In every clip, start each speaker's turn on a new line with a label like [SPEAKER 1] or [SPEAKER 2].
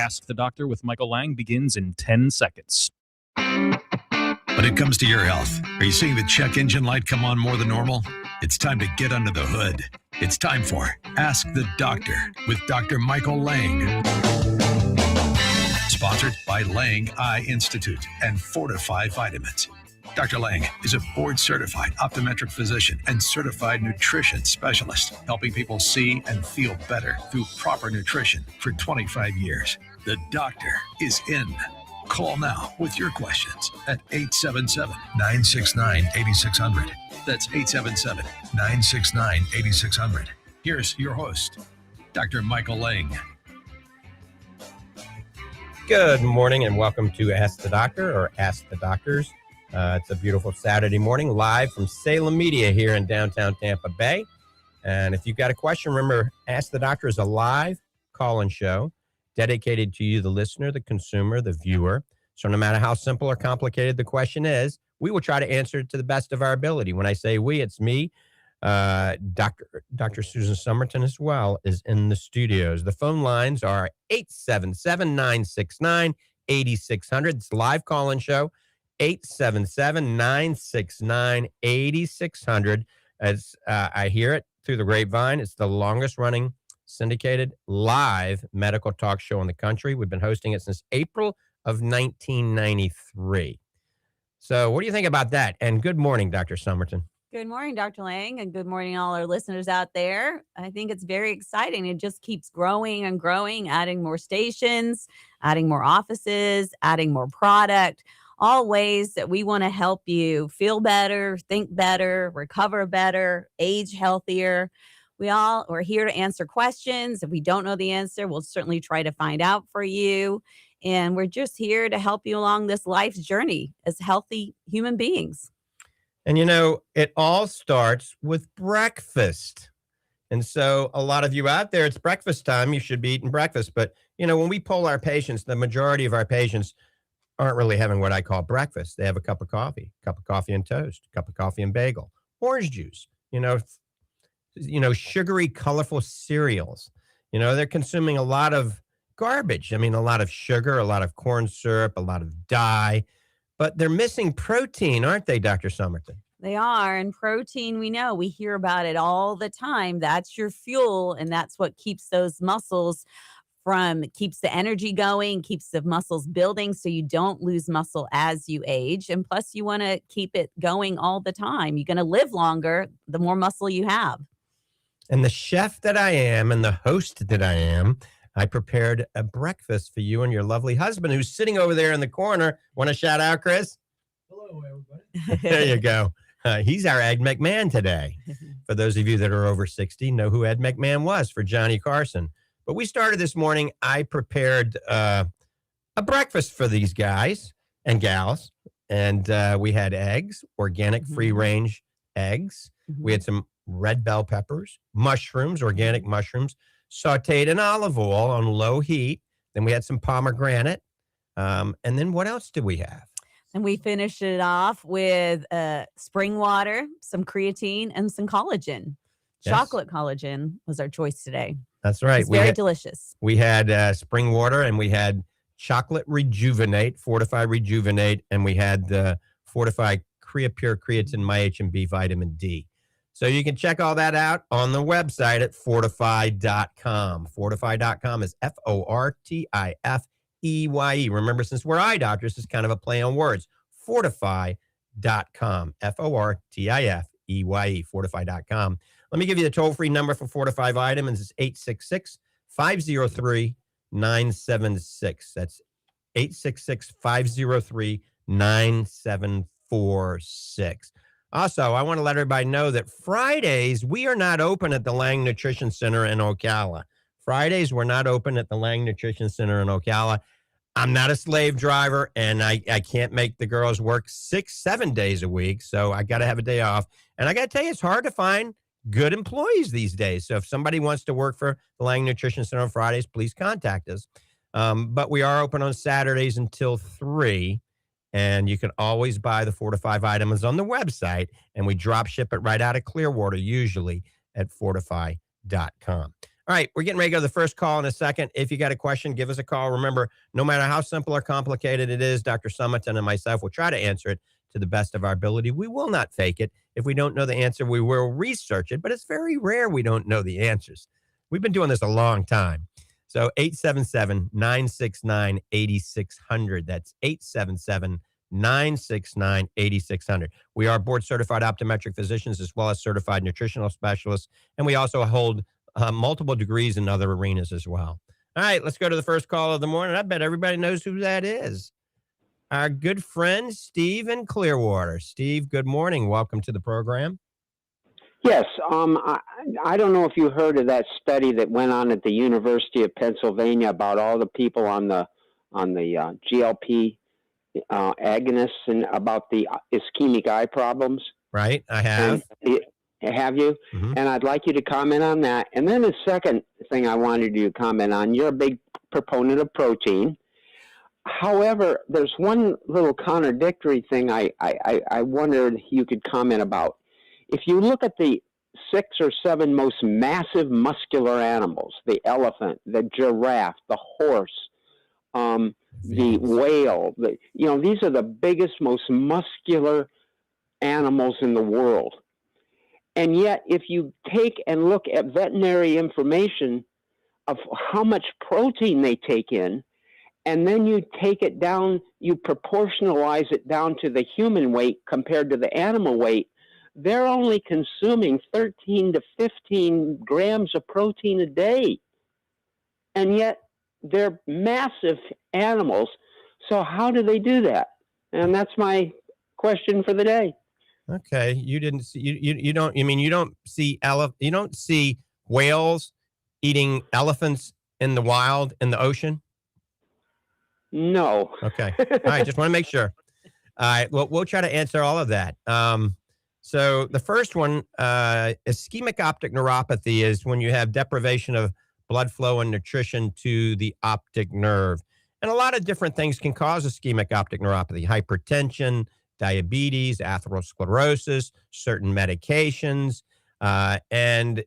[SPEAKER 1] Ask the Doctor with Michael Lange begins in 10 seconds.
[SPEAKER 2] When it comes to your health, are you seeing the check engine light come on more than normal? It's time to get under the hood. It's time for Ask the Doctor with Dr. Michael Lange. Sponsored by Lange Eye Institute and Fortifeye Vitamins. Dr. Lange is a board-certified optometric physician and certified nutrition specialist, helping people see and feel better through proper nutrition for 25 years. The doctor is in. Call now with your questions at 877-969-8600. That's 877-969-8600. Here's your host, Dr. Michael Lange.
[SPEAKER 3] Good morning and welcome to Ask the Doctor or Ask the Doctors. It's a beautiful Saturday morning live from Salem Media here in downtown Tampa Bay. And if you've got a question, remember, Ask the Doctor is a live call-in show dedicated to you, the listener, the consumer, the viewer. So no matter how simple or complicated the question is, we will try to answer it to the best of our ability. When I say we, it's me. Dr. Susan Summerton as well is in the studios. The phone lines are 877-969-8600. It's a live call-in show. 877-969-8600. As I hear it through the grapevine, it's the longest running syndicated live medical talk show in the country. We've been hosting it since April of 1993. So what do you think about that? And good morning, Dr. Summerton.
[SPEAKER 4] Good morning, Dr. Lange, and good morning, all our listeners out there. I think it's very exciting. It just keeps growing and growing, adding more stations, adding more offices, adding more product, all ways that we want to help you feel better, think better, recover better, age healthier. We're here to answer questions. If we don't know the answer, we'll certainly try to find out for you. And we're just here to help you along this life's journey as healthy human beings.
[SPEAKER 3] And, you know, it all starts with breakfast. And so a lot of you out there, it's breakfast time. You should be eating breakfast. But, you know, when we poll our patients, the majority of our patients aren't really having what I call breakfast. They have a cup of coffee and toast, a cup of coffee and bagel, orange juice, sugary, colorful cereals. You know, they're consuming a lot of garbage. I mean, a lot of sugar, a lot of corn syrup, a lot of dye. But they're missing protein, aren't they, Dr. Summerton?
[SPEAKER 4] They are. And protein, we know, we hear about it all the time. That's your fuel. And that's what keeps those muscles keeps the energy going, keeps the muscles building so you don't lose muscle as you age. And plus, you want to keep it going all the time. You're going to live longer the more muscle you have.
[SPEAKER 3] And the chef that I am and the host that I am, I prepared a breakfast for you and your lovely husband who's sitting over there in the corner. Want to shout out, Chris?
[SPEAKER 5] Hello, everybody.
[SPEAKER 3] There you go. He's our Ed McMahon today. For those of you that are over 60, know who Ed McMahon was for Johnny Carson. But we started this morning. I prepared a breakfast for these guys and gals. And we had eggs, organic free-range eggs. We had some red bell peppers, mushrooms, organic mushrooms, sauteed in olive oil on low heat. Then we had some pomegranate. And then what else did we have?
[SPEAKER 4] And we finished it off with spring water, some creatine, and some collagen. Yes. Chocolate collagen was our choice today.
[SPEAKER 3] That's right.
[SPEAKER 4] It's very delicious.
[SPEAKER 3] We had spring water and we had chocolate rejuvenate, Fortifeye rejuvenate, and we had the Fortifeye Creapure Creatine MyHMB Vitamin D. So you can check all that out on the website at fortifeye.com. Fortifeye.com is Fortifeye. Remember, since we're eye doctors, it's kind of a play on words. Fortifeye.com. Fortifeye. Fortifeye.com. Let me give you the toll-free number for Fortifeye Vitamins. It's 866-503-9746. That's 866-503-9746. Also, I want to let everybody know that Fridays, we are not open at the Lange Nutrition Center in Ocala. Fridays, we're not open at the Lange Nutrition Center in Ocala. I'm not a slave driver, and I can't make the girls work 6-7 days a week, so I got to have a day off. And I got to tell you, it's hard to find good employees these days. So if somebody wants to work for the Lange Nutrition Center on Fridays, please contact us. But we are open on Saturdays until 3. And you can always buy the Fortifeye Vitamins on the website, and we drop ship it right out of Clearwater, usually at fortifeye.com. All right, we're getting ready to go to the first call in a second. If you got a question, give us a call. Remember, no matter how simple or complicated it is, Dr. Summerton and myself will try to answer it to the best of our ability. We will not fake it. If we don't know the answer, we will research it, but it's very rare we don't know the answers. We've been doing this a long time. So 877-969-8600. That's 877-969-8600. We are board certified optometric physicians as well as certified nutritional specialists, and we also hold multiple degrees in other arenas as well. All right, let's go to the first call of the morning. I bet everybody knows who that is. Our good friend, Steve in Clearwater. Steve, good morning. Welcome to the program.
[SPEAKER 5] Yes. I don't know if you heard of that study that went on at the University of Pennsylvania about all the people on the GLP agonists and about the ischemic eye problems.
[SPEAKER 3] Right, I have.
[SPEAKER 5] Have you?
[SPEAKER 3] Mm-hmm.
[SPEAKER 5] And I'd like you to comment on that. And then the second thing I wanted you to comment on, you're a big proponent of protein. However, there's one little contradictory thing I wondered you could comment about. If you look at the 6 or 7 most massive muscular animals, the elephant, the giraffe, the horse, the whale, these are the biggest, most muscular animals in the world. And yet, if you take and look at veterinary information of how much protein they take in, and then you take it down, you proportionalize it down to the human weight compared to the animal weight, they're only consuming 13 to 15 grams of protein a day. And yet, they're massive animals. So how do they do that? And that's my question for the day.
[SPEAKER 3] Okay, you didn't see you don't see you don't see whales eating elephants in the wild in the ocean?
[SPEAKER 5] No.
[SPEAKER 3] Okay. All right, just want to make sure. All right, well, we'll try to answer all of that. So the first one, ischemic optic neuropathy, is when you have deprivation of blood flow and nutrition to the optic nerve. And a lot of different things can cause ischemic optic neuropathy: hypertension, diabetes, atherosclerosis, certain medications. And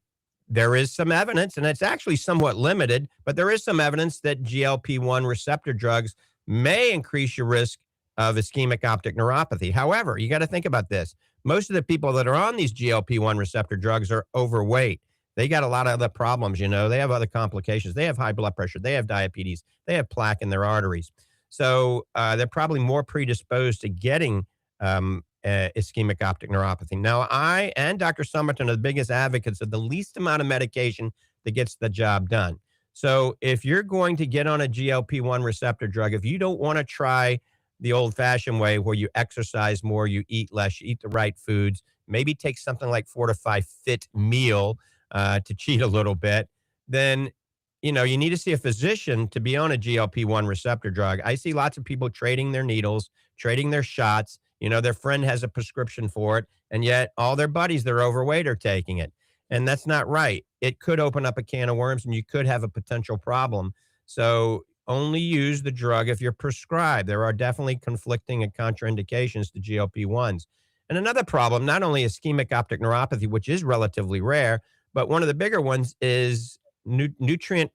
[SPEAKER 3] there is some evidence, and it's actually somewhat limited, but there is some evidence that GLP-1 receptor drugs may increase your risk of ischemic optic neuropathy. However, you got to think about this. Most of the people that are on these GLP-1 receptor drugs are overweight. They got a lot of other problems, They have other complications. They have high blood pressure. They have diabetes. They have plaque in their arteries. So they're probably more predisposed to getting ischemic optic neuropathy. Now, I and Dr. Summerton are the biggest advocates of the least amount of medication that gets the job done. So if you're going to get on a GLP-1 receptor drug, if you don't want to try the old-fashioned way where you exercise more, you eat less, you eat the right foods, maybe take something like Fortifeye Fit Meal to cheat a little bit, then you need to see a physician to be on a GLP-1 receptor drug. I see lots of people trading their needles, trading their shots. Their friend has a prescription for it, and yet all their buddies that are overweight are taking it. And that's not right. It could open up a can of worms, and you could have a potential problem. So only use the drug if you're prescribed. There are definitely conflicting and contraindications to GLP-1s. And another problem, not only ischemic optic neuropathy, which is relatively rare, but one of the bigger ones is nutrient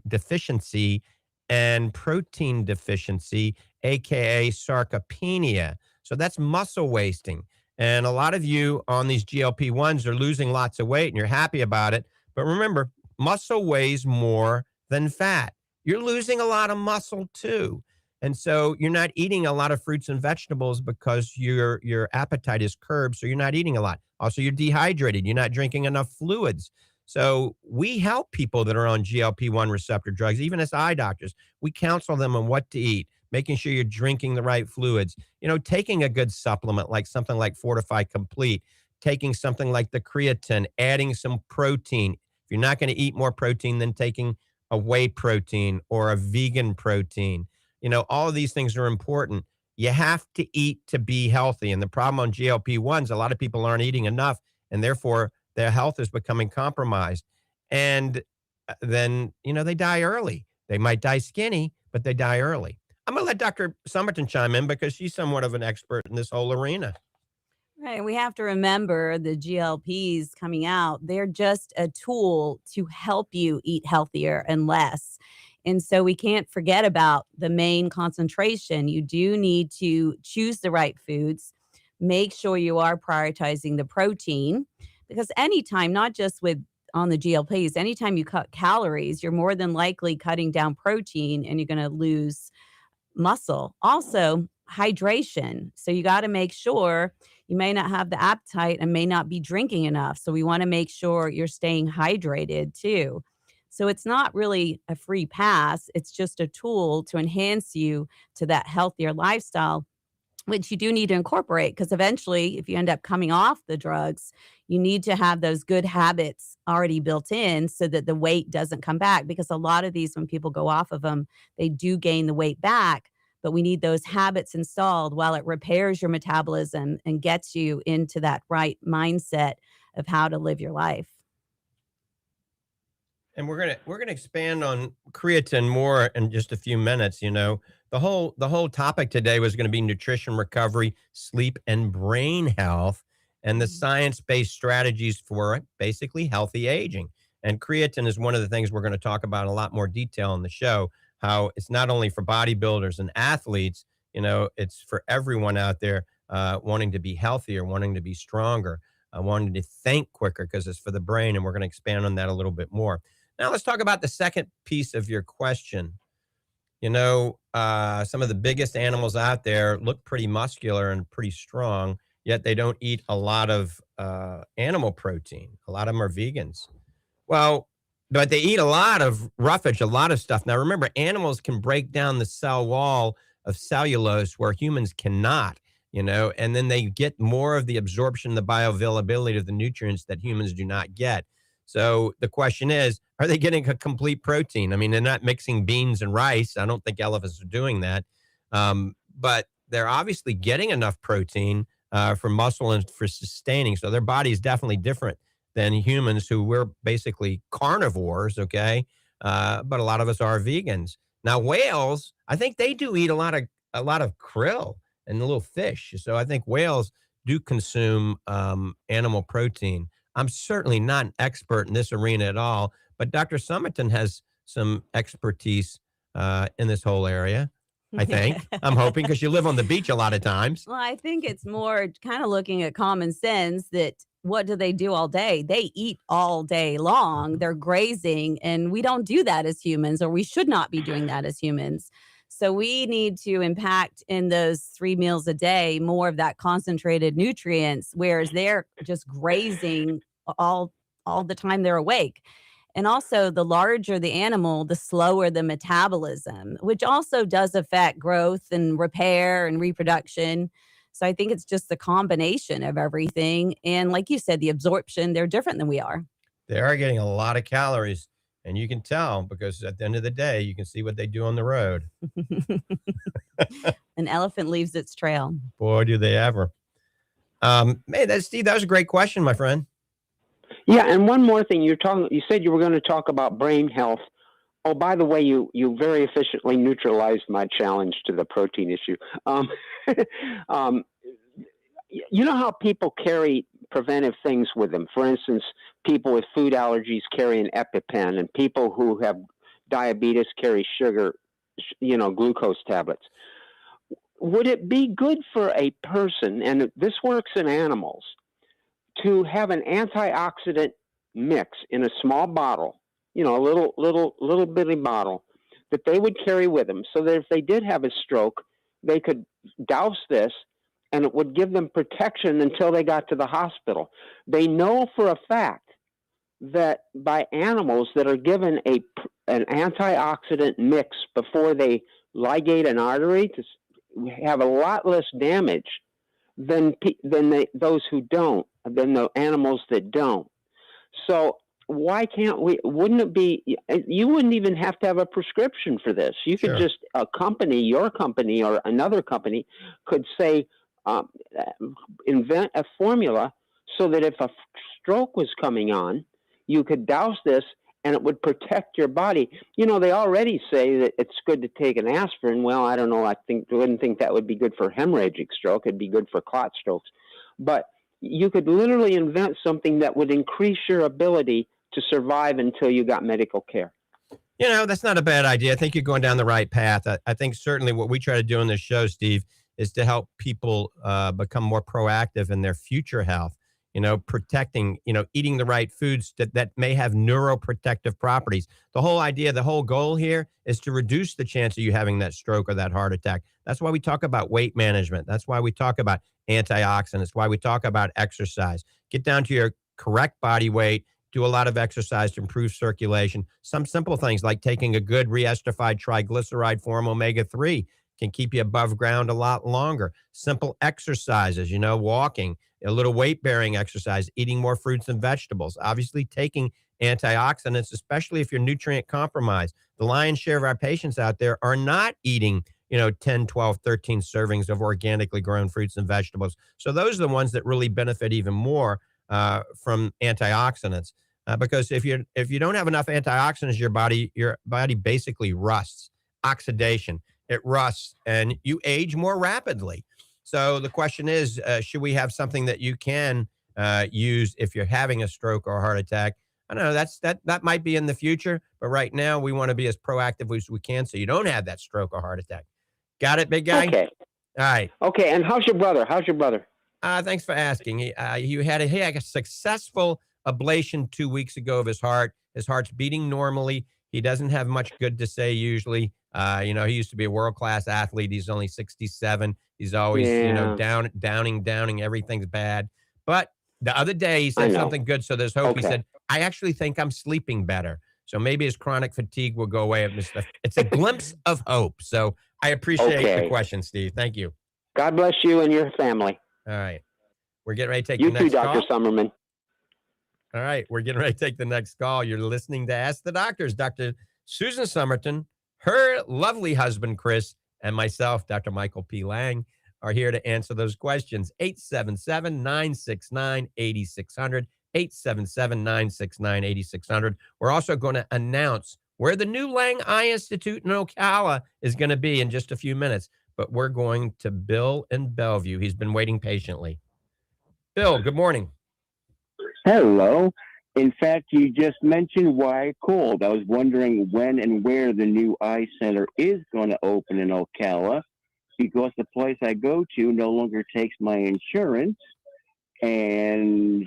[SPEAKER 3] deficiency and protein deficiency, aka sarcopenia. So that's muscle wasting. And a lot of you on these GLP-1s are losing lots of weight and you're happy about it. But remember, muscle weighs more than fat. You're losing a lot of muscle too. And so you're not eating a lot of fruits and vegetables because your appetite is curbed. So you're not eating a lot. Also, you're dehydrated. You're not drinking enough fluids. So we help people that are on GLP-1 receptor drugs, even as eye doctors. We counsel them on what to eat, making sure you're drinking the right fluids, taking a good supplement like something like Fortifeye Complete, taking something like the creatine, adding some protein. If you're not going to eat more protein, then taking a whey protein or a vegan protein. All of these things are important. You have to eat to be healthy. And the problem on GLP-1s, a lot of people aren't eating enough, and therefore their health is becoming compromised. And then, they die early. They might die skinny, but they die early. I'm going to let Dr. Summerton chime in because she's somewhat of an expert in this whole arena.
[SPEAKER 4] Right. We have to remember the GLPs coming out, they're just a tool to help you eat healthier and less. And so we can't forget about the main concentration. You do need to choose the right foods. Make sure you are prioritizing the protein because anytime, not just with on the GLPs, anytime you cut calories, you're more than likely cutting down protein and you're going to lose muscle. Also, hydration. So you got to make sure you may not have the appetite and may not be drinking enough. So we want to make sure you're staying hydrated too. So it's not really a free pass, it's just a tool to enhance you to that healthier lifestyle, which you do need to incorporate because eventually, if you end up coming off the drugs, you need to have those good habits already built in so that the weight doesn't come back. Because a lot of these, when people go off of them, they do gain the weight back. But we need those habits installed while it repairs your metabolism and gets you into that right mindset of how to live your life.
[SPEAKER 3] And we're gonna expand on creatine more in just a few minutes. The whole topic today was going to be nutrition recovery, sleep, and brain health, and the science-based strategies for basically healthy aging. And creatine is one of the things we're going to talk about in a lot more detail in the show. How it's not only for bodybuilders and athletes, it's for everyone out there wanting to be healthier, wanting to be stronger, wanting to think quicker because it's for the brain. And we're going to expand on that a little bit more. Now, let's talk about the second piece of your question. Some of the biggest animals out there look pretty muscular and pretty strong, yet they don't eat a lot of animal protein. A lot of them are vegans. Well, but they eat a lot of roughage, a lot of stuff. Now, remember, animals can break down the cell wall of cellulose where humans cannot, and then they get more of the absorption, the bioavailability of the nutrients that humans do not get. So the question is, are they getting a complete protein? I mean, they're not mixing beans and rice. I don't think elephants are doing that. But they're obviously getting enough protein for muscle and for sustaining. So their body is definitely different than humans who we're basically carnivores, okay? But a lot of us are vegans. Now, whales, I think they do eat a lot of krill and little fish. So I think whales do consume animal protein. I'm certainly not an expert in this arena at all, but Dr. Summerton has some expertise in this whole area, I think. I'm hoping because you live on the beach a lot of times.
[SPEAKER 4] Well, I think it's more kind of looking at common sense that what do they do all day? They eat all day long. They're grazing, and we don't do that as humans, or we should not be doing that as humans. So we need to impact in those 3 meals a day more of that concentrated nutrients, whereas they're just grazing all the time they're awake. And also, the larger the animal, the slower the metabolism, which also does affect growth and repair and reproduction. So I think it's just the combination of everything. And like you said, the absorption, they're different than we are.
[SPEAKER 3] They are getting a lot of calories, and you can tell because at the end of the day, you can see what they do on the road.
[SPEAKER 4] An elephant leaves its trail.
[SPEAKER 3] Boy, do they ever. Steve, that was a great question, my friend.
[SPEAKER 5] Yeah, and one more thing. You said you were going to talk about brain health. Oh, by the way, you very efficiently neutralized my challenge to the protein issue. You know how people carry preventive things with them? For instance, people with food allergies carry an EpiPen, and people who have diabetes carry sugar, glucose tablets. Would it be good for a person, and this works in animals, to have an antioxidant mix in a small bottle, a little bitty bottle that they would carry with them so that if they did have a stroke, they could douse this and it would give them protection until they got to the hospital. They know for a fact that by animals that are given an antioxidant mix before they ligate an artery to have a lot less damage than those who don't, than the animals that don't. So why can't we? Wouldn't it be? You wouldn't even have to have a prescription for this. You could just your company or another company could say, invent a formula so that if a stroke was coming on, you could douse this and it would protect your body. They already say that it's good to take an aspirin. Well, I don't know. I wouldn't think that would be good for hemorrhagic stroke. It'd be good for clot strokes. but you could literally invent something that would increase your ability to survive until you got medical care.
[SPEAKER 3] That's not a bad idea. I think you're going down the right path. I think certainly what we try to do in this show, Steve, is to help people become more proactive in their future health, protecting, eating the right foods that may have neuroprotective properties. The whole idea, the whole goal here is to reduce the chance of you having that stroke or that heart attack. That's why we talk about weight management. That's why we talk about antioxidants, why we talk about exercise. Get down to your correct body weight, do a lot of exercise to improve circulation. Some simple things like taking a good re-esterified triglyceride form omega-3 can keep you above ground a lot longer. Simple exercises, walking, a little weight-bearing exercise, eating more fruits and vegetables, obviously taking antioxidants, especially if you're nutrient compromised. The lion's share of our patients out there are not eating 10, 12, 13 servings of organically grown fruits and vegetables. So those are the ones that really benefit even more from antioxidants. Because if you don't have enough antioxidants, your body basically rusts. Oxidation, it rusts, and you age more rapidly. So the question is, should we have something that you can use if you're having a stroke or a heart attack? I don't know. That might be in the future, but right now we want to be as proactive as we can so you don't have that stroke or heart attack. Got it, big guy?
[SPEAKER 5] Okay.
[SPEAKER 3] All right.
[SPEAKER 5] Okay, and how's your brother?
[SPEAKER 3] Thanks for asking. He had a successful ablation 2 weeks ago of his heart. His heart's beating normally. He doesn't have much good to say usually. He used to be a world-class athlete. He's only 67. He's always, downing. Everything's bad. But the other day he said something good, so there's hope. Okay. He said, I actually think I'm sleeping better. So maybe his chronic fatigue will go away. It's a glimpse of hope. So I appreciate the question, Steve. Thank you.
[SPEAKER 5] God bless you and your family.
[SPEAKER 3] All right. We're getting ready to take
[SPEAKER 5] the
[SPEAKER 3] next call.
[SPEAKER 5] You too, Dr. Summerman.
[SPEAKER 3] All right. We're getting ready to take the next call. You're listening to Ask the Doctors. Dr. Susan Summerton, her lovely husband, Chris, and myself, Dr. Michael P. Lange, are here to answer those questions. 877-969-8600. 877-969-8600. We're also going to announce where the new Lange Eye Institute in Ocala is going to be in just a few minutes. But we're going to Bill in Bellevue. He's been waiting patiently. Bill, good morning.
[SPEAKER 6] Hello. In fact, you just mentioned why I called. I was wondering when and where the new eye center is going to open in Ocala, because the place I go to no longer takes my insurance, and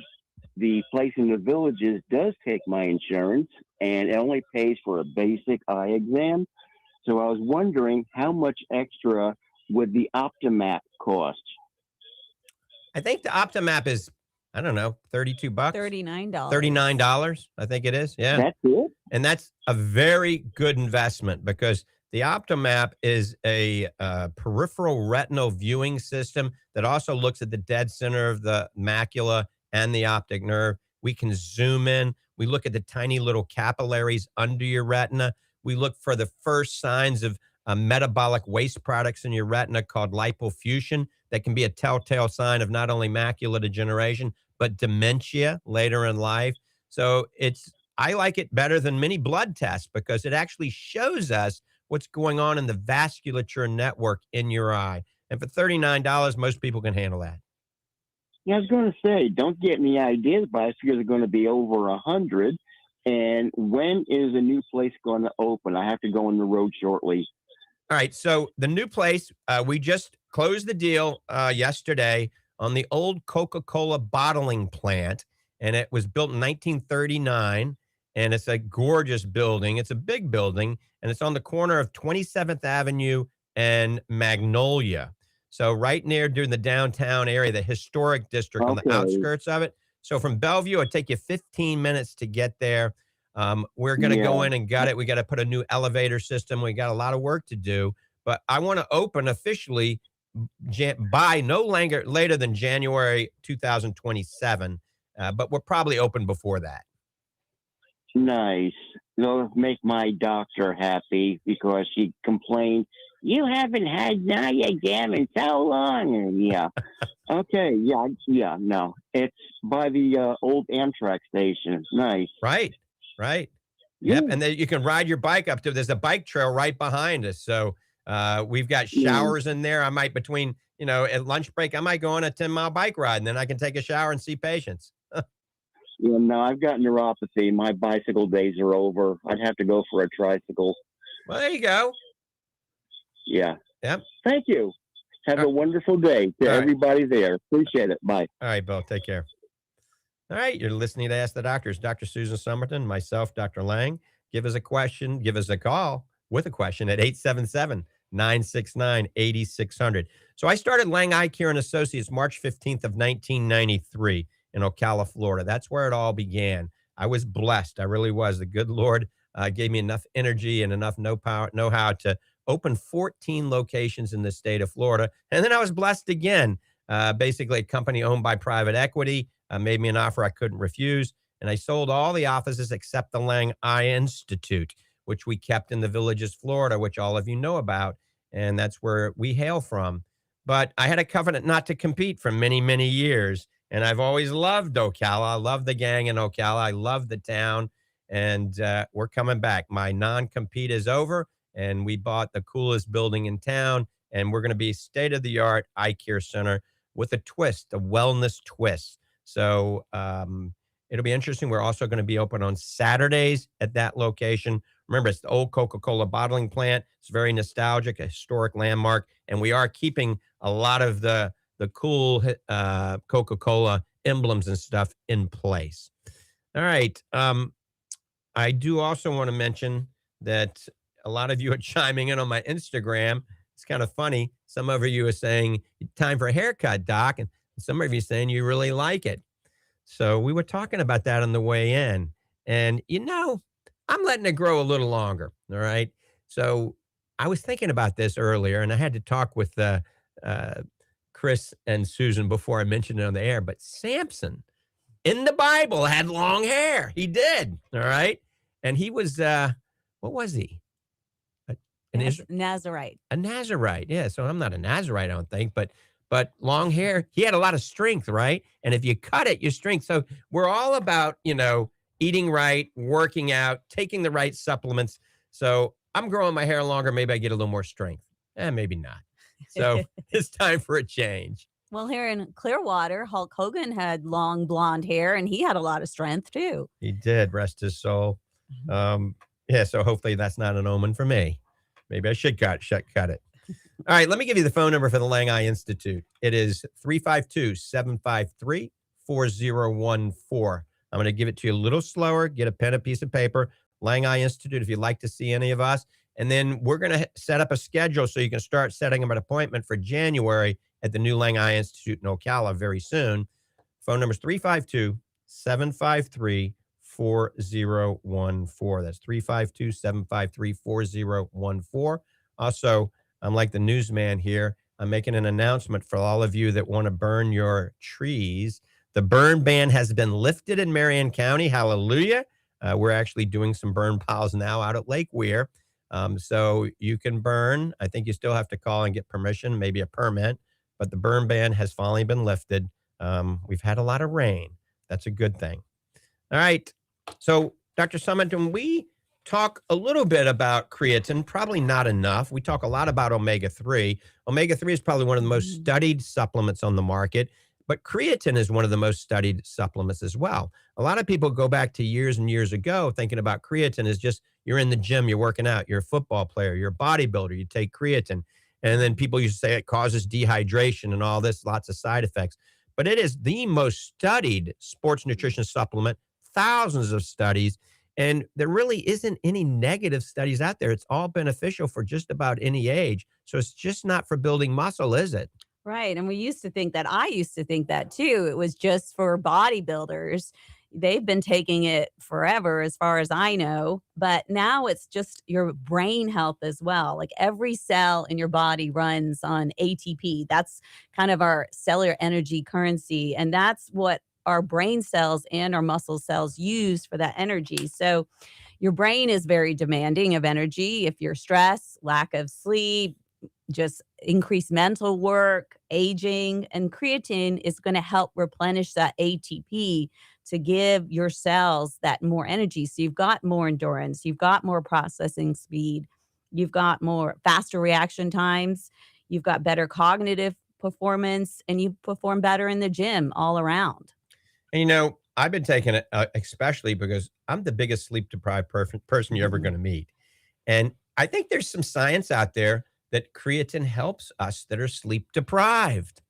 [SPEAKER 6] the place in the Villages does take my insurance, and it only pays for a basic eye exam. So I was wondering how much extra would the Optimap cost?
[SPEAKER 3] I think the Optimap is, I don't know, $32.
[SPEAKER 4] $39.
[SPEAKER 3] $39, I think it is. Yeah.
[SPEAKER 6] That's it?
[SPEAKER 3] And that's a very good investment because the Optimap is a peripheral retinal viewing system that also looks at the dead center of the macula and the optic nerve. We can zoom in. We look at the tiny little capillaries under your retina. We look for the first signs of metabolic waste products in your retina called lipofuscin that can be a telltale sign of not only macular degeneration, but dementia later in life. So I like it better than many blood tests because it actually shows us what's going on in the vasculature network in your eye. And for $39, most people can handle that.
[SPEAKER 6] Yeah, I was going to say, don't get any ideas, but I figure they're going to be over 100. And when is the new place going to open? I have to go on the road shortly.
[SPEAKER 3] All right. So the new place, we just closed the deal yesterday on the old Coca-Cola Bottling Plant. And it was built in 1939. And it's a gorgeous building. It's a big building. And it's on the corner of 27th Avenue and Magnolia. So right near during the downtown area, the historic district on the outskirts of it. So from Bellevue, it'd take you 15 minutes to get there. We're going to go in and gut it. We got to put a new elevator system. We got a lot of work to do. But I want to open officially by no later than January 2027. But we're probably open before that.
[SPEAKER 6] Nice. It'll make my doctor happy because she complained, you haven't had an eye exam in so long. And yeah. Okay. Yeah. No, it's by the old Amtrak station. Nice.
[SPEAKER 3] Right. Yep. And then you can ride your bike up to, there's a bike trail right behind us. So We've got showers in there. I might between, at lunch break, I might go on a 10-mile bike ride and then I can take a shower and see patients.
[SPEAKER 6] Yeah, no, I've got neuropathy. My bicycle days are over. I'd have to go for a tricycle.
[SPEAKER 3] Well, there you go.
[SPEAKER 6] Yeah.
[SPEAKER 3] Yep.
[SPEAKER 6] Thank you. Have a wonderful day to everybody there. Appreciate it. Bye.
[SPEAKER 3] All right, Bill. Take care. All right. You're listening to Ask the Doctors. Dr. Susan Summerton, myself, Dr. Lange. Give us a question. Give us a call with a question at 877-969-8600. So I started Lange Eye Care and Associates March 15th of 1993 in Ocala, Florida. That's where it all began. I was blessed. I really was. The good Lord gave me enough energy and enough know-how to open 14 locations in the state of Florida. And then I was blessed again. Basically, a company owned by private equity made me an offer I couldn't refuse. And I sold all the offices except the Lange Eye Institute, which we kept in the Villages, Florida, which all of you know about. And that's where we hail from. But I had a covenant not to compete for many, many years. And I've always loved Ocala. I love the gang in Ocala. I love the town. And we're coming back. My non-compete is over. And we bought the coolest building in town. And we're going to be state-of-the-art eye care center with a twist, a wellness twist. So it'll be interesting. We're also going to be open on Saturdays at that location. Remember, it's the old Coca-Cola Bottling Plant. It's very nostalgic, a historic landmark. And we are keeping a lot of the cool Coca-Cola emblems and stuff in place. All right. I do also want to mention that a lot of you are chiming in on my Instagram. It's kind of funny. Some of you are saying, time for a haircut, Doc. And some of you saying you really like it. So we were talking about that on the way in. And, I'm letting it grow a little longer. All right. So I was thinking about this earlier, and I had to talk with Chris and Susan before I mentioned it on the air. But Samson in the Bible had long hair. He did. All right. And he was, what was he?
[SPEAKER 4] Nazarite.
[SPEAKER 3] A Nazarite. Yeah. So I'm not a Nazarite, I don't think, but long hair, he had a lot of strength, right? And if you cut it, your strength. So we're all about, eating right, working out, taking the right supplements. So I'm growing my hair longer. Maybe I get a little more strength. Maybe not. So it's time for a change.
[SPEAKER 4] Well, here in Clearwater, Hulk Hogan had long blonde hair and he had a lot of strength too.
[SPEAKER 3] He did, rest his soul. Yeah, so hopefully that's not an omen for me. Maybe I should cut it. All right, let me give you the phone number for the Lange Eye Institute. It is 352-753-4014. I'm going to give it to you a little slower. Get a pen, a piece of paper. Lange Eye Institute, if you'd like to see any of us. And then we're going to set up a schedule so you can start setting up an appointment for January at the new Lange Eye Institute in Ocala very soon. Phone number is 352-753-4014. That's 352-753-4014. Also, I'm like the newsman here. I'm making an announcement for all of you that want to burn your trees. The burn ban has been lifted in Marion County. Hallelujah. We're actually doing some burn piles now out at Lake Weir. So you can burn. I think you still have to call and get permission, maybe a permit, but the burn ban has finally been lifted. We've had a lot of rain. That's a good thing. All right. So Dr. Summerton, we talk a little bit about creatine, probably not enough. We talk a lot about omega-3. Omega-3 is probably one of the most studied supplements on the market, but creatine is one of the most studied supplements as well. A lot of people go back to years and years ago thinking about creatine as just you're in the gym, you're working out, you're a football player, you're a bodybuilder, you take creatine. And then people used to say it causes dehydration and all this, lots of side effects. But it is the most studied sports nutrition supplement, thousands of studies. And there really isn't any negative studies out there. It's all beneficial for just about any age. So it's just not for building muscle, is it?
[SPEAKER 4] Right. And I used to think that too. It was just for bodybuilders. They've been taking it forever, as far as I know. But now it's just your brain health as well. Like every cell in your body runs on ATP. That's kind of our cellular energy currency. And that's what our brain cells and our muscle cells use for that energy. So your brain is very demanding of energy. If you're stressed, lack of sleep, just increased mental work, aging, and creatine is going to help replenish that ATP to give your cells that more energy. So you've got more endurance, you've got more processing speed, you've got more faster reaction times, you've got better cognitive performance, and you perform better in the gym all around.
[SPEAKER 3] And I've been taking it, especially because I'm the biggest sleep deprived person you're ever going to meet. And I think there's some science out there that creatine helps us that are sleep deprived.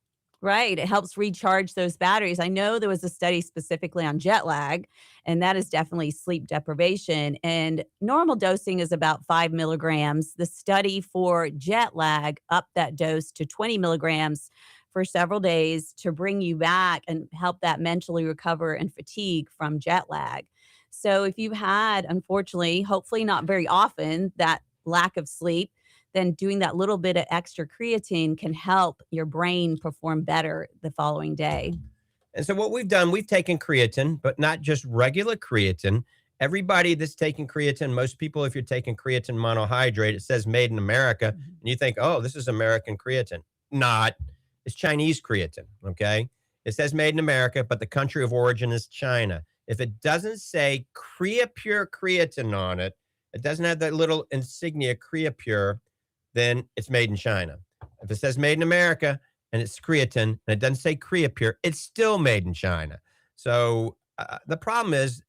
[SPEAKER 4] Right. It helps recharge those batteries. I know there was a study specifically on jet lag, and that is definitely sleep deprivation. And normal dosing is about 5 milligrams. The study for jet lag upped that dose to 20 milligrams for several days to bring you back and help that mentally recover and fatigue from jet lag. So if you've had, unfortunately, hopefully not very often, that lack of sleep, then doing that little bit of extra creatine can help your brain perform better the following day.
[SPEAKER 3] And so what we've done, we've taken creatine, but not just regular creatine. Everybody that's taking creatine, most people, if you're taking creatine monohydrate, it says made in America, and you think, oh, this is American creatine. Not. It's Chinese creatine, okay? It says made in America, but the country of origin is China. If it doesn't say Creapure creatine on it, it doesn't have that little insignia Creapure, then it's made in China. If it says made in America and it's creatine and it doesn't say Creapure, it's still made in China. So the problem is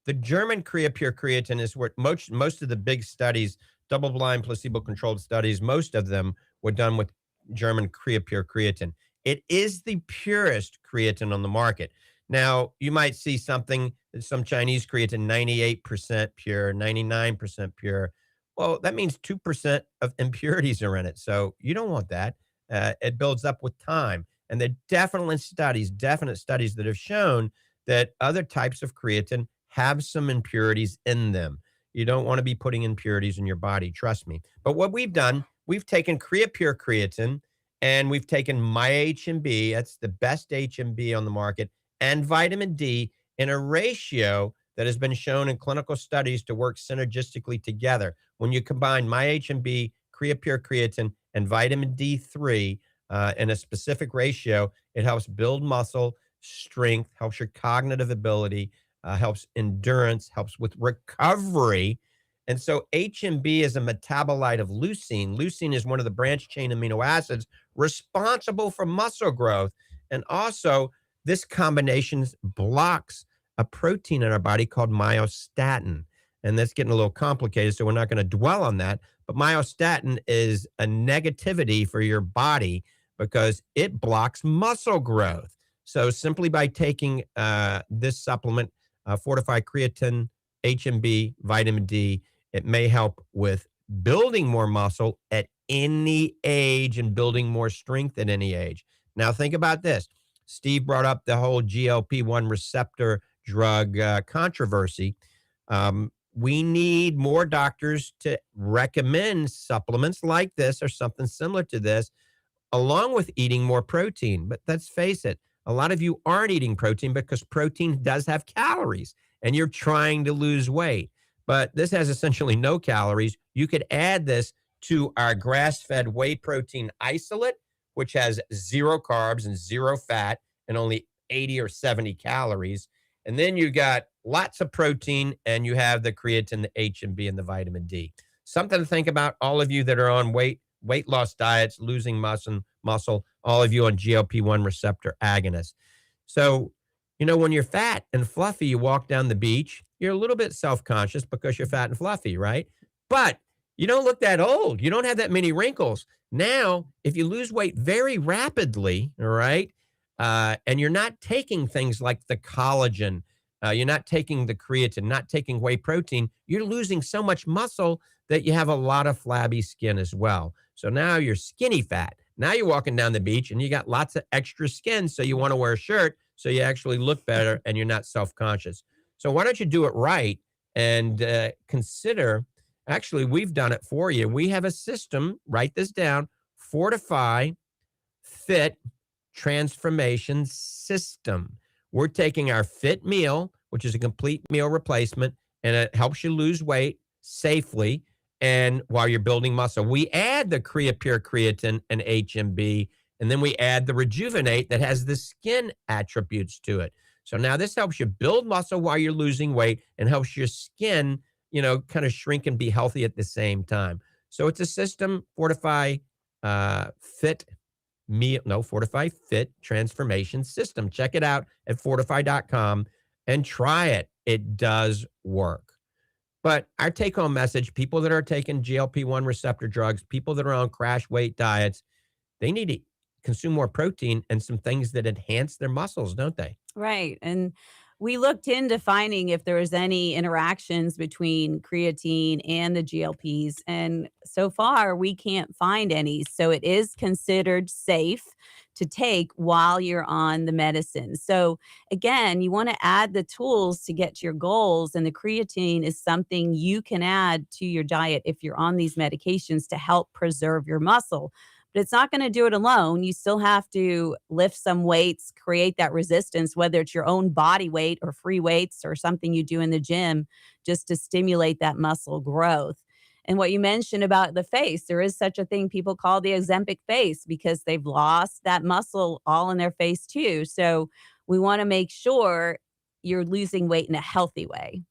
[SPEAKER 3] the German Creapure creatine is where most of the big studies, double-blind placebo-controlled studies, most of them were done with German Creapure creatine. It is the purest creatine on the market. Now, you might see some Chinese creatine, 98% pure, 99% pure. Well, that means 2% of impurities are in it. So you don't want that. It builds up with time. And there are definite studies that have shown that other types of creatine have some impurities in them. You don't want to be putting impurities in your body, trust me. But what we've done, we've taken Creapure creatine and we've taken MyHMB, that's the best HMB on the market, and vitamin D in a ratio that has been shown in clinical studies to work synergistically together. When you combine MyHMB, Creapure creatine, and vitamin D3 in a specific ratio, it helps build muscle, strength, helps your cognitive ability, helps endurance, helps with recovery. And so HMB is a metabolite of leucine. Leucine is one of the branched chain amino acids responsible for muscle growth. And also, this combination blocks a protein in our body called myostatin. And that's getting a little complicated, so we're not going to dwell on that. But myostatin is a negativity for your body because it blocks muscle growth. So simply by taking this supplement, Fortifeye Creatine, HMB, vitamin D, it may help with building more muscle at any age and building more strength at any age. Now think about this. Steve brought up the whole GLP-1 receptor drug controversy. We need more doctors to recommend supplements like this or something similar to this, along with eating more protein. But let's face it, a lot of you aren't eating protein because protein does have calories and you're trying to lose weight. But this has essentially no calories. You could add this to our grass-fed whey protein isolate, which has 0 carbs and 0 fat and only 80 or 70 calories. And then you got lots of protein and you have the creatine, the HMB, and the vitamin D. Something to think about, all of you that are on weight loss diets, losing muscle, all of you on GLP-1 receptor agonists. So, when you're fat and fluffy, you walk down the beach, you're a little bit self-conscious because you're fat and fluffy, right? But you don't look that old. You don't have that many wrinkles. Now, if you lose weight very rapidly, all right, and you're not taking things like the collagen, you're not taking the creatine, not taking whey protein, you're losing so much muscle that you have a lot of flabby skin as well. So now you're skinny fat. Now you're walking down the beach and you got lots of extra skin, so you want to wear a shirt so you actually look better and you're not self-conscious. So why don't you do it right and consider, actually, we've done it for you. We have a system, write this down, Fortifeye Fit Transformation System. We're taking our Fit Meal, which is a complete meal replacement, and it helps you lose weight safely and while you're building muscle. We add the Creapure creatine and HMB, and then we add the Rejuvenate that has the skin attributes to it. So now this helps you build muscle while you're losing weight and helps your skin, kind of shrink and be healthy at the same time. So it's a system, Fortifeye Fortifeye Fit Transformation System. Check it out at fortifeye.com and try it. It does work. But our take-home message, people that are taking GLP-1 receptor drugs, people that are on crash weight diets, they need to consume more protein and some things that enhance their muscles, don't they?
[SPEAKER 4] Right. And we looked into finding if there was any interactions between creatine and the GLPs. And so far, we can't find any. So it is considered safe to take while you're on the medicine. So again, you want to add the tools to get to your goals. And the creatine is something you can add to your diet if you're on these medications to help preserve your muscle. But it's not going to do it alone. You still have to lift some weights, create that resistance, whether it's your own body weight or free weights or something you do in the gym, just to stimulate that muscle growth. And what you mentioned about the face, there is such a thing people call the Ozempic face because they've lost that muscle all in their face too. So we want to make sure you're losing weight in a healthy way.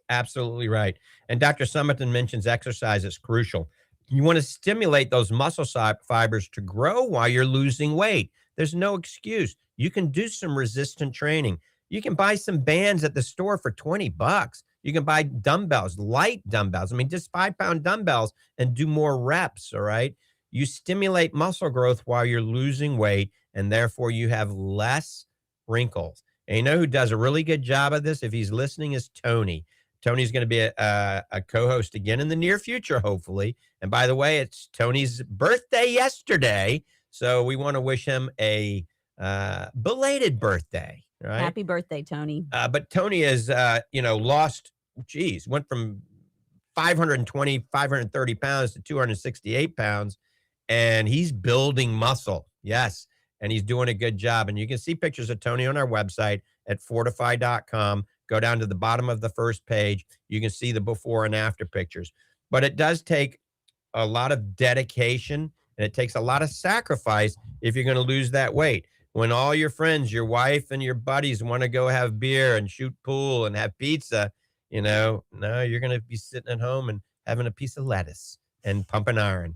[SPEAKER 3] Absolutely right. And Dr. Summerton mentions exercise is crucial. You want to stimulate those muscle fibers to grow while you're losing weight. There's no excuse. You can do some resistant training. You can buy some bands at the store for $20. You can buy dumbbells, light dumbbells. I mean, just 5-pound dumbbells and do more reps, all right? You stimulate muscle growth while you're losing weight, and therefore you have less wrinkles. And you know who does a really good job of this? If he's listening, is Tony. Tony's going to be a co-host again in the near future, hopefully. And by the way, it's Tony's birthday yesterday. So we want to wish him a belated birthday. Right?
[SPEAKER 4] Happy birthday, Tony.
[SPEAKER 3] But Tony has, lost, went from 530 pounds to 268 pounds. And he's building muscle. Yes. And he's doing a good job. And you can see pictures of Tony on our website at fortifeye.com. Go down to the bottom of the first page. You can see the before and after pictures. But it does take a lot of dedication and it takes a lot of sacrifice if you're going to lose that weight. When all your friends, your wife and your buddies want to go have beer and shoot pool and have pizza, no, you're going to be sitting at home and having a piece of lettuce and pumping iron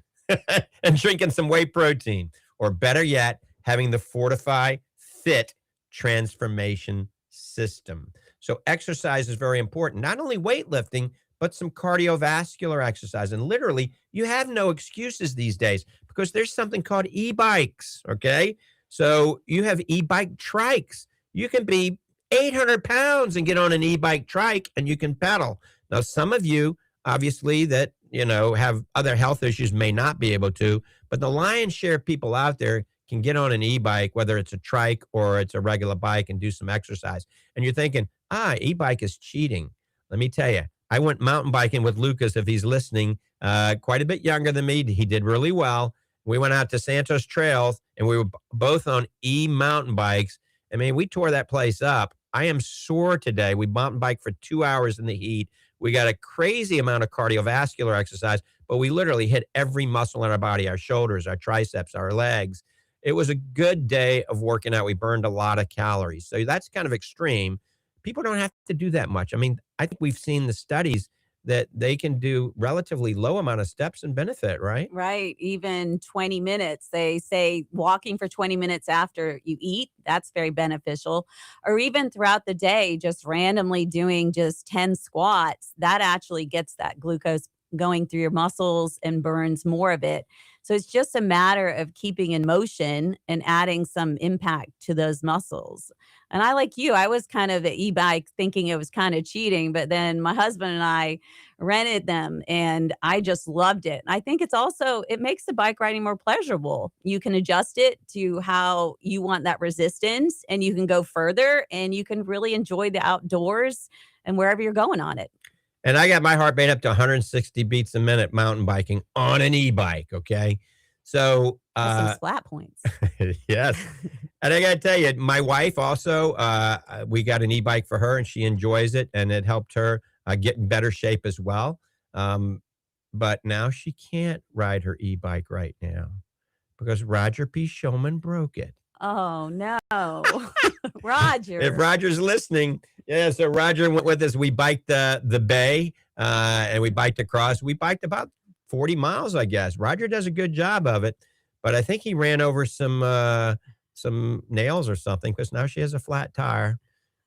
[SPEAKER 3] and drinking some whey protein. Or better yet, having the Fortifeye Fit Transformation System. So exercise is very important, not only weightlifting, but some cardiovascular exercise. And literally, you have no excuses these days because there's something called e-bikes, okay? So you have e-bike trikes. You can be 800 pounds and get on an e-bike trike and you can pedal. Now, some of you, obviously, that, have other health issues may not be able to, but the lion's share of people out there can get on an e-bike, whether it's a trike or it's a regular bike, and do some exercise. And you're thinking, e-bike is cheating. Let me tell you, I went mountain biking with Lucas, if he's listening, quite a bit younger than me. He did really well. We went out to Santos Trails, and we were both on e-mountain bikes. I mean, we tore that place up. I am sore today. We mountain biked for 2 hours in the heat. We got a crazy amount of cardiovascular exercise, but we literally hit every muscle in our body, our shoulders, our triceps, our legs. It was a good day of working out. We burned a lot of calories. So that's kind of extreme. People don't have to do that much. I mean, I think we've seen the studies that they can do relatively low amount of steps and benefit, right?
[SPEAKER 4] Right. Even 20 minutes. They say walking for 20 minutes after you eat, that's very beneficial. Or even throughout the day, just randomly doing just 10 squats, that actually gets that glucose going through your muscles and burns more of it. So it's just a matter of keeping in motion and adding some impact to those muscles. And I, like you, I was kind of the e-bike thinking it was kind of cheating, but then my husband and I rented them and I just loved it. I think it makes the bike riding more pleasurable. You can adjust it to how you want that resistance and you can go further and you can really enjoy the outdoors and wherever you're going on it.
[SPEAKER 3] And I got my heart rate up to 160 beats a minute mountain biking on an e-bike, okay? So
[SPEAKER 4] some splat points.
[SPEAKER 3] Yes. And I got to tell you, my wife also, we got an e-bike for her and she enjoys it and it helped her get in better shape as well. But now she can't ride her e-bike right now because Roger P. Shulman broke it.
[SPEAKER 4] Oh, no. Roger.
[SPEAKER 3] If Roger's listening, yeah, so Roger went with us. We biked the bay and we biked across. We biked about 40 miles, I guess. Roger does a good job of it, but I think he ran over some nails or something because now she has a flat tire.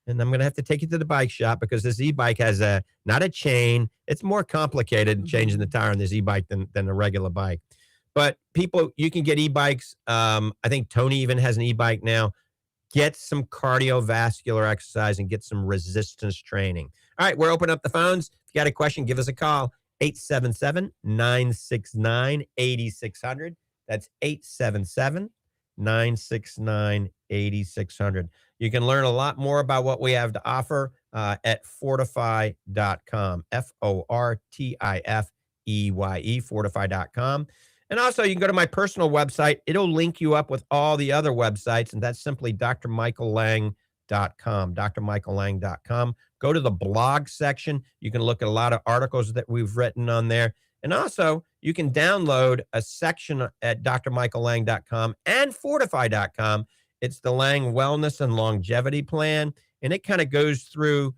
[SPEAKER 3] And I'm going to have to take you to the bike shop because this e-bike has not a chain. It's more complicated changing the tire on this e-bike than a regular bike. But people, you can get e-bikes. I think Tony even has an e-bike now. Get some cardiovascular exercise and get some resistance training. All right, we're opening up the phones. If you got a question, give us a call. 877-969-8600. That's 877-969-8600. You can learn a lot more about what we have to offer at fortifeye.com. Fortifeye, fortifeye.com. And also, you can go to my personal website. It'll link you up with all the other websites, and that's simply drmichaellange.com, drmichaellange.com. Go to the blog section. You can look at a lot of articles that we've written on there. And also, you can download a section at drmichaellange.com and fortifeye.com. It's the Lange Wellness and Longevity Plan, and it kind of goes through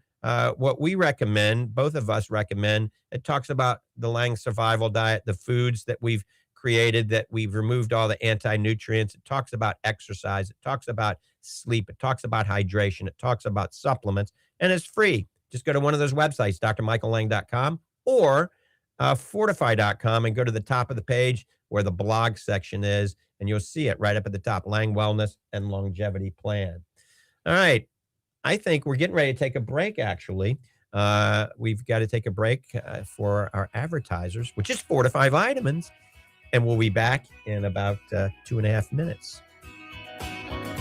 [SPEAKER 3] what we recommend, both of us recommend. It talks about the Lange survival diet, the foods that we've created, that we've removed all the anti-nutrients. It talks about exercise. It talks about sleep. It talks about hydration. It talks about supplements, and it's free. Just go to one of those websites, drmichaellange.com or fortifeye.com, and go to the top of the page where the blog section is, and you'll see it right up at the top, Lange Wellness and Longevity Plan. All right. I think we're getting ready to take a break, actually. We've got to take a break for our advertisers, which is Fortifeye Vitamins, and we'll be back in about 2.5 minutes.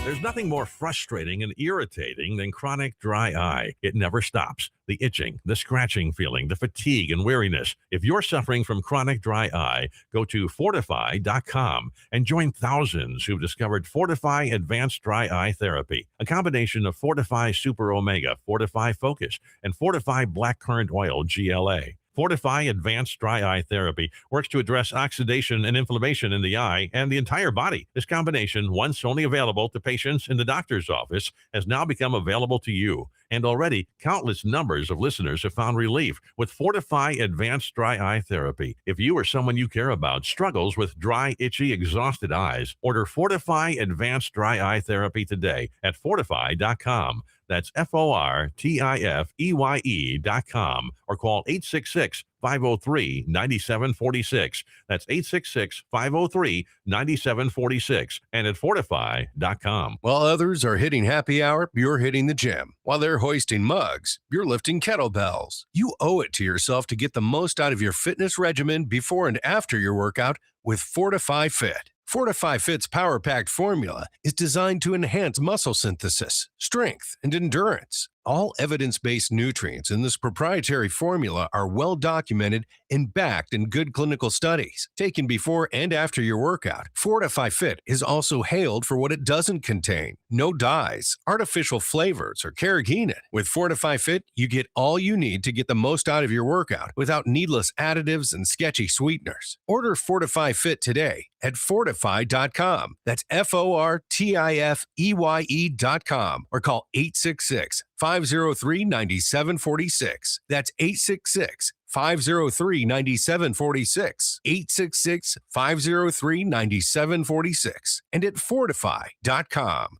[SPEAKER 7] There's nothing more frustrating and irritating than chronic dry eye. It never stops. The itching, the scratching feeling, the fatigue and weariness. If you're suffering from chronic dry eye, go to Fortifeye.com and join thousands who've discovered Fortifeye Advanced Dry Eye Therapy, a combination of Fortifeye Super Omega, Fortifeye Focus, and Fortifeye Blackcurrant Oil GLA. Fortifeye Advanced Dry Eye Therapy works to address oxidation and inflammation in the eye and the entire body. This combination, once only available to patients in the doctor's office, has now become available to you. And already, countless numbers of listeners have found relief with Fortifeye Advanced Dry Eye Therapy. If you or someone you care about struggles with dry, itchy, exhausted eyes, order Fortifeye Advanced Dry Eye Therapy today at Fortifeye.com. That's Fortifeye.com, or call 866-503-9746. That's 866-503-9746 and at Fortifeye.com.
[SPEAKER 8] While others are hitting happy hour, you're hitting the gym. While they're hoisting mugs, you're lifting kettlebells. You owe it to yourself to get the most out of your fitness regimen before and after your workout with Fortifeye Fit. Fortifeye Fit's power-packed formula is designed to enhance muscle synthesis, strength, and endurance. All evidence-based nutrients in this proprietary formula are well documented and backed in good clinical studies, taken before and after your workout. Fortifeye Fit is also hailed for what it doesn't contain: no dyes, artificial flavors, or carrageenan. With Fortifeye Fit, you get all you need to get the most out of your workout without needless additives and sketchy sweeteners. Order Fortifeye Fit today at Fortifeye.com. That's Fortifeye.com, or call 866-503-9746. That's 866-503-9746. 866-503-9746. And at Fortifeye.com.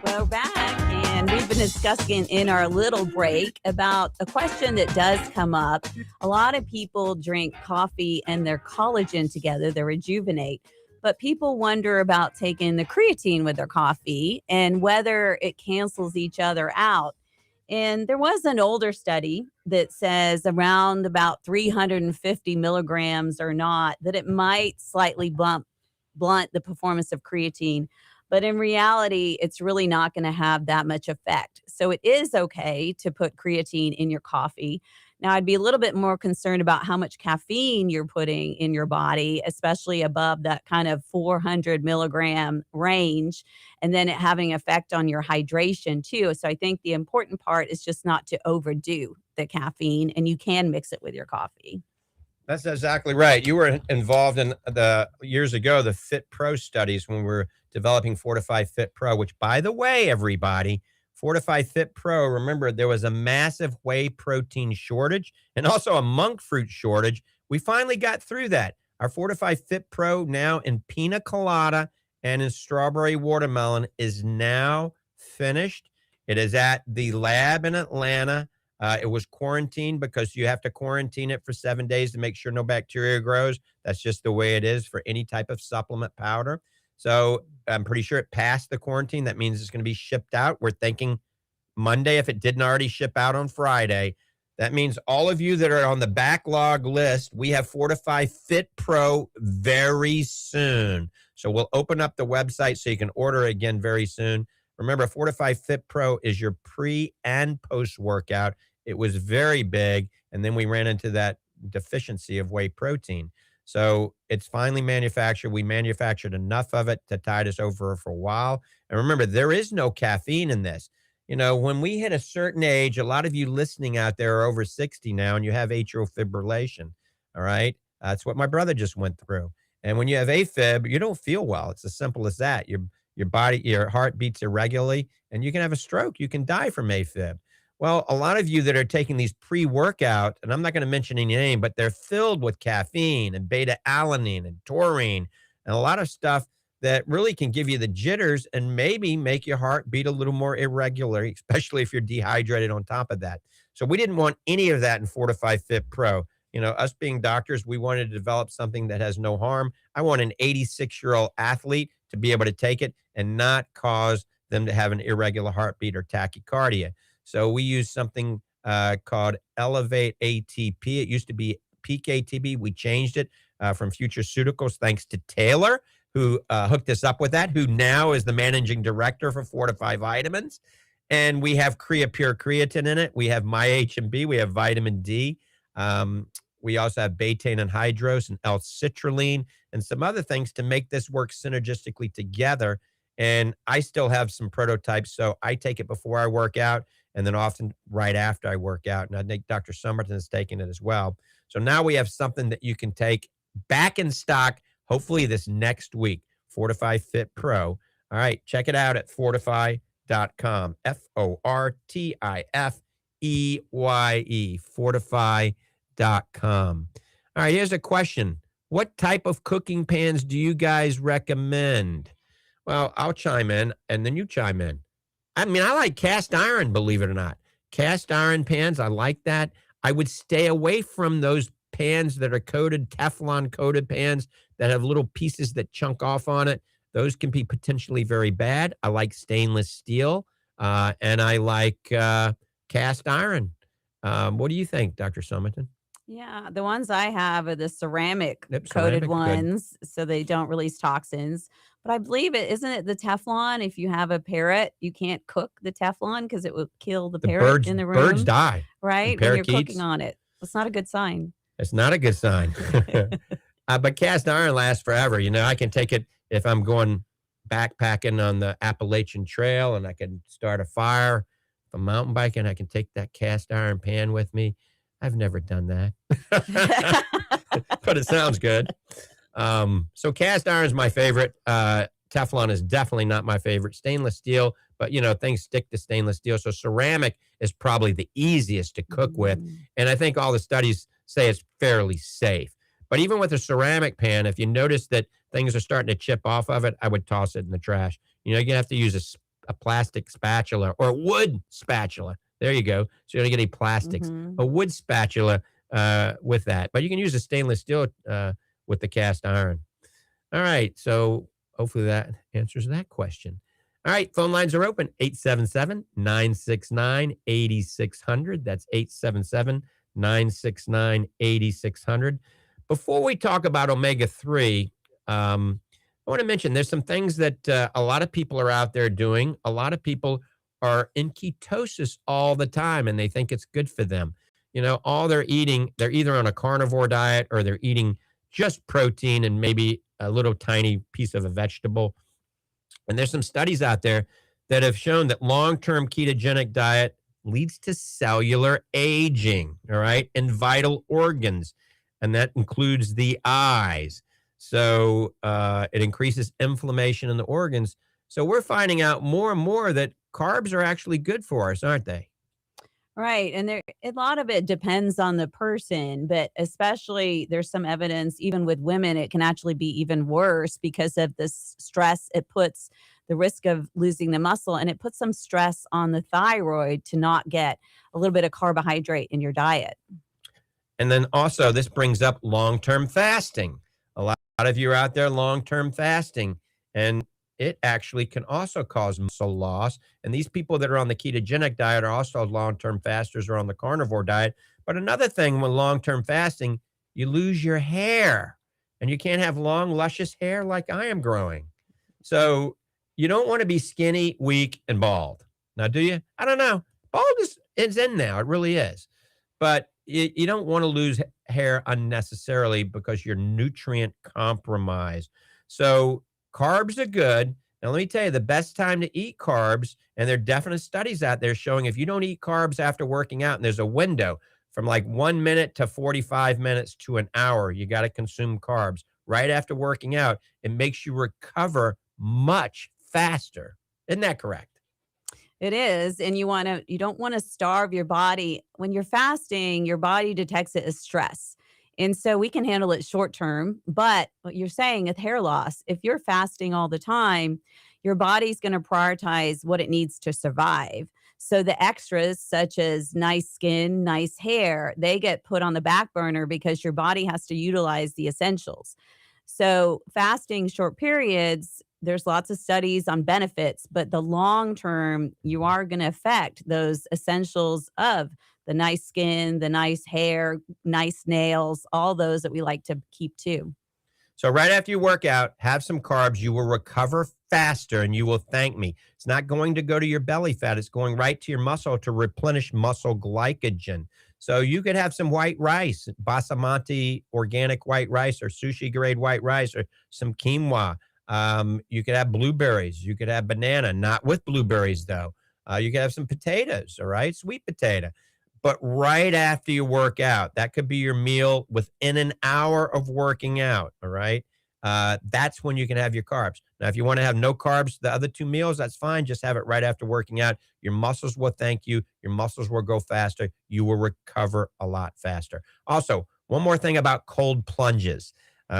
[SPEAKER 4] We're back, and we've been discussing in our little break about a question that does come up. A lot of people drink coffee and their collagen together, they rejuvenate, but people wonder about taking the creatine with their coffee and whether it cancels each other out. And there was an older study that says around about 350 milligrams or not, that it might slightly blunt the performance of creatine. But in reality, it's really not going to have that much effect. So it is okay to put creatine in your coffee. Now, I'd be a little bit more concerned about how much caffeine you're putting in your body, especially above that kind of 400 milligram range, and then it having effect on your hydration too. So I think the important part is just not to overdo the caffeine, and you can mix it with your coffee.
[SPEAKER 3] That's exactly right. You were involved in the years ago, the Fit Pro studies when we were developing Fortifeye Fit Pro, which, by the way, everybody, Fortifeye Fit Pro, remember, there was a massive whey protein shortage and also a monk fruit shortage. We finally got through that. Our Fortifeye Fit Pro now in pina colada and in strawberry watermelon is now finished. It is at the lab in Atlanta. It was quarantined because you have to quarantine it for 7 days to make sure no bacteria grows. That's just the way it is for any type of supplement powder. So I'm pretty sure it passed the quarantine. That means it's going to be shipped out. We're thinking Monday, if it didn't already ship out on Friday. That means all of you that are on the backlog list, we have Fortifeye Fit Pro very soon. So we'll open up the website so you can order again very soon. Remember, Fortifeye Fit Pro is your pre and post workout. It was very big, and then we ran into that deficiency of whey protein. So it's finally manufactured. We manufactured enough of it to tide us over for a while. And remember, there is no caffeine in this. You know, when we hit a certain age, a lot of you listening out there are over 60 now, and you have atrial fibrillation. All right. That's what my brother just went through. And when you have AFib, you don't feel well. It's as simple as that. Your body, your heart beats irregularly, and you can have a stroke. You can die from AFib. Well, a lot of you that are taking these pre-workout, and I'm not going to mention any name, but they're filled with caffeine and beta-alanine and taurine and a lot of stuff that really can give you the jitters and maybe make your heart beat a little more irregularly, especially if you're dehydrated on top of that. So we didn't want any of that in Fortifeye Fit Pro. You know, us being doctors, we wanted to develop something that has no harm. I want an 86-year-old athlete to be able to take it and not cause them to have an irregular heartbeat or tachycardia. So we use something called Elevate ATP. It used to be PKTB. We changed it from Futureceuticals, thanks to Taylor, who hooked us up with that, who now is the managing director for Fortifeye Vitamins. And we have Creapure creatine in it. We have MyHB. We have vitamin D. We also have betaine anhydrous and L-citrulline and some other things to make this work synergistically together. And I still have some prototypes, so I take it before I work out and then often right after I work out. And I think Dr. Summerton is taking it as well. So now we have something that you can take back in stock, hopefully this next week, Fortifeye Fit Pro. All right, check it out at fortifeye.com, Fortifeye, fortifeye.com. All right, here's a question. What type of cooking pans do you guys recommend? Well, I'll chime in, and then you chime in. I mean, I like cast iron, believe it or not. Cast iron pans, I like that. I would stay away from those pans that are coated, Teflon coated pans that have little pieces that chunk off on it. Those can be potentially very bad. I like stainless steel, and I like cast iron. What do you think, Dr. Summerton?
[SPEAKER 4] Yeah, the ones I have are the ceramic
[SPEAKER 3] Yep,
[SPEAKER 4] coated
[SPEAKER 3] ceramic, good.
[SPEAKER 4] ones, so they don't release toxins. But I believe isn't it the Teflon? If you have a parrot, you can't cook the Teflon because it will kill the parrot in the room.
[SPEAKER 3] Birds die.
[SPEAKER 4] Right?
[SPEAKER 3] And
[SPEAKER 4] When you're
[SPEAKER 3] parakeets.
[SPEAKER 4] cooking on it. It's not a good sign.
[SPEAKER 3] It's not a good sign. But cast iron lasts forever. You know, I can take it if I'm going backpacking on the Appalachian Trail and I can start a fire. If I'm mountain biking, I can take that cast iron pan with me. I've never done that, but it sounds good. So cast iron is my favorite. Teflon is definitely not my favorite. Stainless steel, but you know, things stick to stainless steel. So ceramic is probably the easiest to cook with. And I think all the studies say it's fairly safe. But even with a ceramic pan, if you notice that things are starting to chip off of it, I would toss it in the trash. You know, you have to use a plastic spatula or a wood spatula. There you go. So you don't get any plastics. A wood spatula with that. But you can use a stainless steel with the cast iron. All right. So hopefully that answers that question. All right. Phone lines are open. 877-969-8600. That's 877-969-8600. Before we talk about omega-3, I want to mention there's some things that a lot of people are out there doing. A lot of people are in ketosis all the time, and they think it's good for them. You know, all they're eating, they're either on a carnivore diet or they're eating just protein and maybe a little tiny piece of a vegetable. And there's some studies out there that have shown that long-term ketogenic diet leads to cellular aging, all right, and vital organs. And that includes the eyes. So it increases inflammation in the organs. So we're finding out more and more that carbs are actually good for us, aren't they?
[SPEAKER 4] Right. And there a lot of it depends on the person, but especially there's some evidence even with women it can actually be even worse because of this stress it puts the risk of losing the muscle, and it puts some stress on the thyroid to not get a little bit of carbohydrate in your diet.
[SPEAKER 3] And then also, this brings up long-term fasting. A lot of you are out there long-term fasting, and it actually can also cause muscle loss. And these people that are on the ketogenic diet are also long-term fasters or on the carnivore diet. But another thing with long-term fasting, you lose your hair, and you can't have long, luscious hair like I am growing. So you don't want to be skinny, weak, and bald. Now, do you? I don't know. Bald is in now. It really is. But you don't want to lose hair unnecessarily because you're nutrient compromised. So carbs are good. Now, let me tell you, the best time to eat carbs, and there are definite studies out there showing if you don't eat carbs after working out, and there's a window from like 1 minute to 45 minutes to an hour, you got to consume carbs right after working out. It makes you recover much faster. Isn't that correct?
[SPEAKER 4] It is, and you don't want to starve your body. When you're fasting, your body detects it as stress. And so we can handle it short term, but what you're saying with hair loss, if you're fasting all the time, your body's going to prioritize what it needs to survive. So the extras such as nice skin, nice hair, they get put on the back burner because your body has to utilize the essentials. So fasting short periods, there's lots of studies on benefits, but the long term, you are going to affect those essentials of the nice skin, the nice hair, nice nails, all those that we like to keep too.
[SPEAKER 3] So right after you work out, have some carbs. You will recover faster and you will thank me. It's not going to go to your belly fat. It's going right to your muscle to replenish muscle glycogen. So you could have some white rice, basmati organic white rice or sushi grade white rice or some quinoa. You could have blueberries. You could have banana, not with blueberries though. You could have some potatoes, all right? Sweet potato. But right after you work out, that could be your meal within an hour of working out, all right? That's when you can have your carbs. Now, if you want to have no carbs, the other two meals, that's fine. Just have it right after working out. Your muscles will thank you. Your muscles will go faster. You will recover a lot faster. Also, one more thing about cold plunges.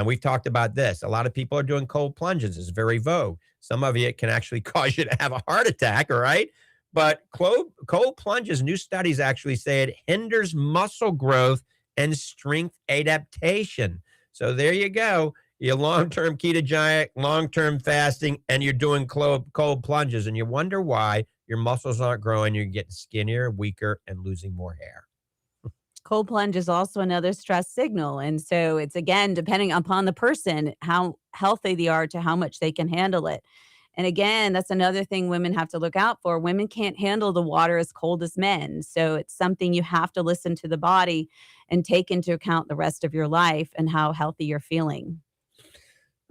[SPEAKER 3] We've talked about this. A lot of people are doing cold plunges. It's very vogue. Some of you, it can actually cause you to have a heart attack, all right? But cold plunges, new studies actually say it hinders muscle growth and strength adaptation. So there you go. You're long-term ketogenic, long-term fasting, and you're doing cold plunges, and you wonder why your muscles aren't growing. You're getting skinnier, weaker, and losing more hair.
[SPEAKER 4] Cold plunge is also another stress signal. And so it's again, depending upon the person, how healthy they are to how much they can handle it. And again, that's another thing women have to look out for. Women can't handle the water as cold as men. So it's something you have to listen to the body and take into account the rest of your life and how healthy you're feeling.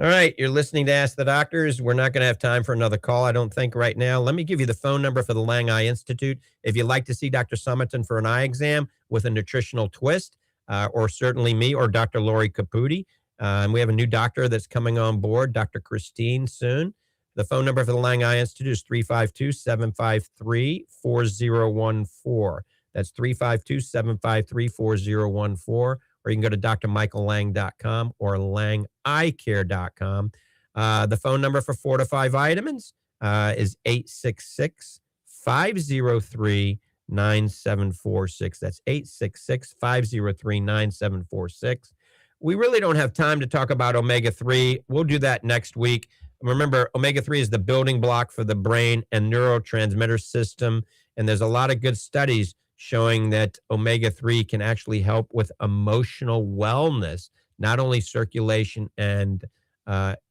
[SPEAKER 3] All right, you're listening to Ask the Doctors. We're not going to have time for another call, I don't think, right now. Let me give you the phone number for the Lange Eye Institute. If you'd like to see Dr. Summerton for an eye exam with a nutritional twist, or certainly me or Dr. Lori Caputi, and we have a new doctor that's coming on board, Dr. Christine, soon. The phone number for the Lange Eye Institute is 352-753-4014. That's 352-753-4014. Or you can go to drmichaellang.com or langeyecare.com. The phone number for Fortifeye Vitamins is 866-503-9746. That's 866-503-9746. We really don't have time to talk about omega-3. We'll do that next week. Remember, omega-3 is the building block for the brain and neurotransmitter system. And there's a lot of good studies showing that omega-3 can actually help with emotional wellness, not only circulation and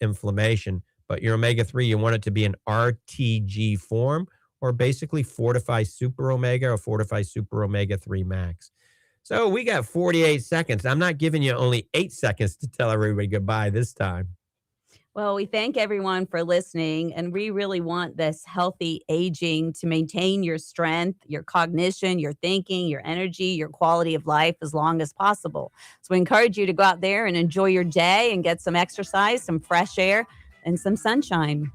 [SPEAKER 3] inflammation, but your omega-3, you want it to be an RTG form or basically Fortifeye Super Omega or Fortifeye Super Omega-3 Max. So we got 48 seconds. I'm not giving you only 8 seconds to tell everybody goodbye this time.
[SPEAKER 4] Well, we thank everyone for listening, and we really want this healthy aging to maintain your strength, your cognition, your thinking, your energy, your quality of life as long as possible. So we encourage you to go out there and enjoy your day and get some exercise, some fresh air, and some sunshine.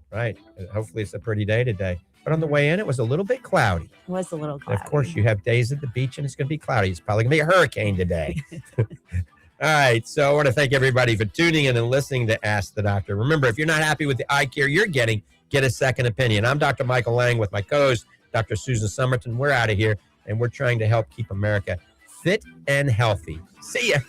[SPEAKER 3] Right. Hopefully it's a pretty day today. But on the way in, it was a little bit cloudy.
[SPEAKER 4] It was a little
[SPEAKER 3] And
[SPEAKER 4] cloudy.
[SPEAKER 3] of course, you have days at the beach and it's going to be cloudy. It's probably going to be a hurricane today. All right. So I want to thank everybody for tuning in and listening to Ask the Doctor. Remember, if you're not happy with the eye care you're getting, get a second opinion. I'm Dr. Michael Lange with my co-host, Dr. Susan Summerton. We're out of here, and we're trying to help keep America fit and healthy. See ya.